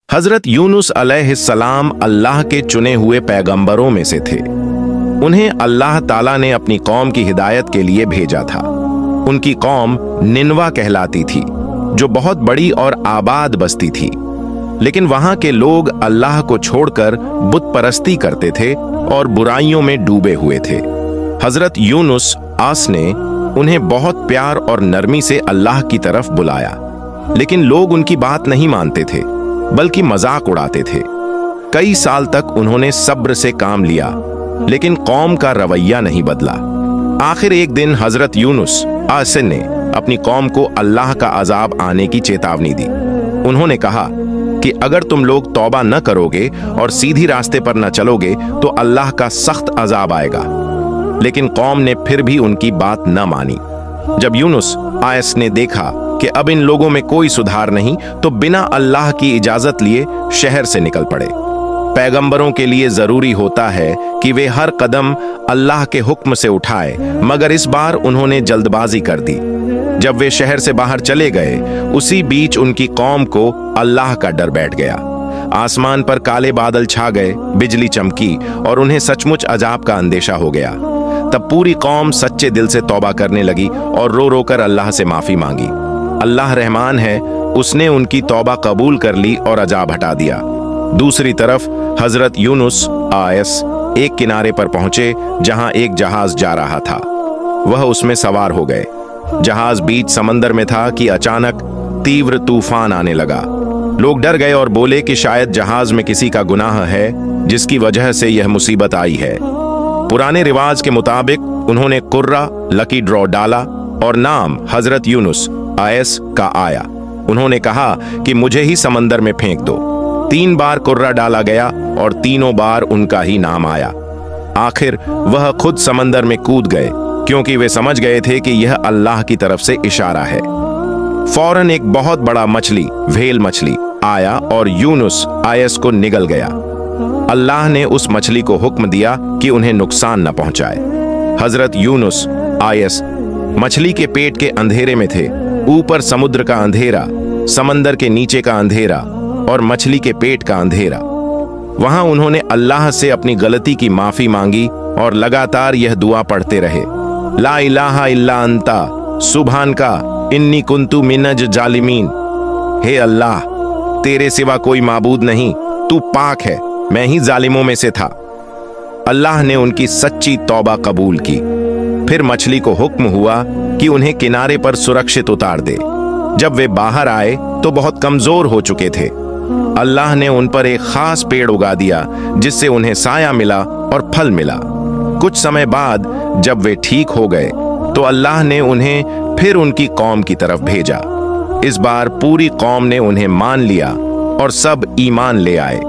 हजरत यूनुस अलैहिस्सलाम अल्लाह के चुने हुए पैगंबरों में से थे। उन्हें अल्लाह ताला ने अपनी कौम की हिदायत के लिए भेजा था। उनकी कौम निनवा कहलाती थी, जो बहुत बड़ी और आबाद बस्ती थी, लेकिन वहां के लोग अल्लाह को छोड़कर बुत परस्ती करते थे और बुराइयों में डूबे हुए थे। हजरत यूनुस ने उन्हें बहुत प्यार और नरमी से अल्लाह की तरफ बुलाया, लेकिन लोग उनकी बात नहीं मानते थे, बल्कि मजाक उड़ाते थे। कई साल तक उन्होंने सब्र से काम लिया, लेकिन कौम का रवैया नहीं बदला। आखिर एक दिन हजरत यूनुस ने अपनी कौम को अल्लाह का अजाब आने की चेतावनी दी। उन्होंने कहा कि अगर तुम लोग तौबा न करोगे और सीधी रास्ते पर न चलोगे तो अल्लाह का सख्त अजाब आएगा। लेकिन कौम ने फिर भी उनकी बात न मानी। जब यूनुस ने देखा कि अब इन लोगों में कोई सुधार नहीं, तो बिना अल्लाह की इजाजत लिए शहर से निकल पड़े। पैगंबरों के लिए जरूरी होता है कि वे हर कदम अल्लाह के हुक्म से उठाए, मगर इस बार उन्होंने जल्दबाजी कर दी। जब वे शहर से बाहर चले गए, उसी बीच उनकी कौम को अल्लाह का डर बैठ गया। आसमान पर काले बादल छा गए, बिजली चमकी और उन्हें सचमुच अजाब का अंदेशा हो गया। तब पूरी कौम सच्चे दिल से तौबा करने लगी और रो रो कर अल्लाह से माफी मांगी। अल्लाह रहमान है, उसने उनकी तौबा कबूल कर ली और अजाब हटा दिया। दूसरी तरफ हजरत यूनुस एक किनारे पर पहुंचे जहां एक जहाज जा रहा था। वह उसमें सवार हो गए। जहाज बीच समंदर में था कि अचानक तीव्र तूफान आने लगा। लोग डर गए और बोले कि शायद जहाज में किसी का गुनाह है, जिसकी वजह से यह मुसीबत आई है। पुराने रिवाज के मुताबिक उन्होंने कुर्रा लकी ड्रॉ डाला और नाम हजरत यूनुस का आया। उन्होंने कहा कि मुझे ही समंदर में फेंक दो। 3 बार कुर्रा डाला गया और तीनों बार उनका ही नाम आया। आखिर वह खुद समंदर में कूद गए, क्योंकि वे समझ गए थे कि यह अल्लाह की तरफ से इशारा है। फौरन एक बहुत बड़ा मछली, व्हेल मछली आया और यूनुस को निगल गया। अल्लाह ने उस मछली को हुक्म दिया कि उन्हें नुकसान न पहुंचाए। हजरत यूनुस मछली के पेट के अंधेरे में थे। ऊपर समुद्र का अंधेरा, समंदर के नीचे का अंधेरा और मछली के पेट का अंधेरा। वहां उन्होंने अल्लाह से अपनी गलती की माफी मांगी और लगातार यह दुआ पढ़ते रहे, ला इलाहा इल्ला अंता सुभानका इन्नी कुंतु मिनज जालिमीन। हे अल्लाह, तेरे सिवा कोई माबूद नहीं, तू पाक है, मैं ही जालिमों में से था। अल्लाह ने उनकी सच्ची तौबा कबूल की। फिर मछली को हुक्म हुआ कि उन्हें किनारे पर सुरक्षित उतार दे। जब वे बाहर आए तो बहुत कमजोर हो चुके थे। अल्लाह ने उन पर एक खास पेड़ उगा दिया, जिससे उन्हें साया मिला और फल मिला। कुछ समय बाद जब वे ठीक हो गए तो अल्लाह ने उन्हें फिर उनकी कौम की तरफ भेजा। इस बार पूरी कौम ने उन्हें मान लिया और सब ईमान ले आए।